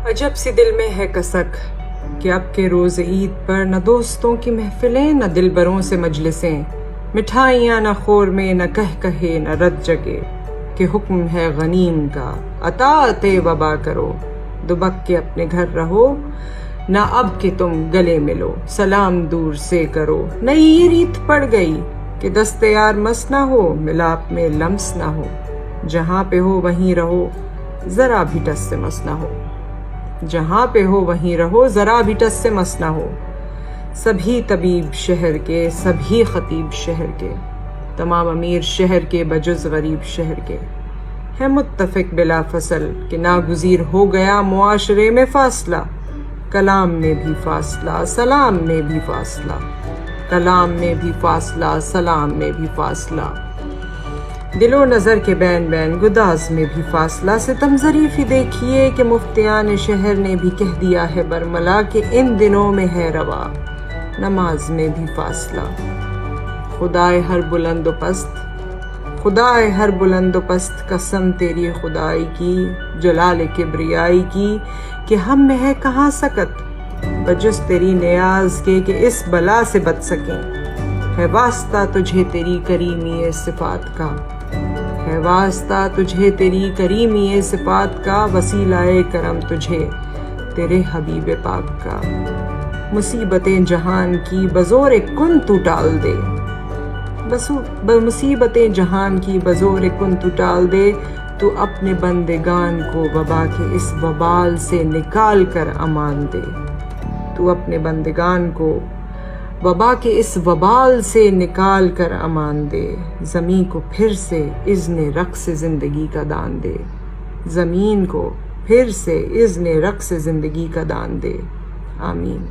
عجب سی دل میں ہے کسک کہ اب کے روز عید پر نہ دوستوں کی محفلیں نہ دلبروں سے مجلسیں، مٹھائیاں نہ خور میں نہ کہے نہ رت جگے، کہ حکم ہے غنیم کا اطاعت وبا کرو، دبک کے اپنے گھر رہو نہ اب کہ تم گلے ملو، سلام دور سے کرو، نئی یہ ریت پڑ گئی کہ دست یار مس نہ ہو، ملاپ میں لمس نہ ہو، جہاں پہ ہو وہیں رہو ذرا بھی ٹس سے مس نہ ہو، جہاں پہ ہو وہیں رہو ذرا بھی ٹس سے مس نہ ہو، سبھی طبیب شہر کے سبھی خطیب شہر کے، تمام امیر شہر کے بجز غریب شہر کے، ہے متفق بلا فصل کہ ناگزیر ہو گیا معاشرے میں فاصلہ، کلام میں بھی فاصلہ سلام میں بھی فاصلہ، کلام میں بھی فاصلہ سلام میں بھی فاصلہ، دل و نظر کے بین بین گداز میں بھی فاصلہ، ستم ظریفی دیکھیے کہ مفتیان شہر نے بھی کہہ دیا ہے برملا کہ ان دنوں میں ہے روا نماز میں بھی فاصلہ، خدائے ہر بلند و پست خدائے ہر بلند و پست قسم تیری خدائی کی جلال کبریائی کی کہ ہم میں ہے کہاں سکت بجز تیری نیاز کے کہ اس بلا سے بچ سکیں، ہے واسطہ تجھے تیری کریمی صفات کا، ہے واسطہ تجھے تیری کریمی صفات کا، وسیلہ کرم تجھے تیرے حبیب پاک کا، مصیبتیں جہان کی بزور کن تو ٹال دے، مصیبتیں جہان کی بزور کن تو ٹال دے، تو اپنے بندگان کو وبا کے اس وبال سے نکال کر امان دے، تو اپنے بندگان کو وبا کے اس وبال سے نکال کر امان دے، زمین کو پھر سے اذن رقص زندگی کا دان دے، زمین کو پھر سے اذن رقص زندگی کا دان دے، آمین۔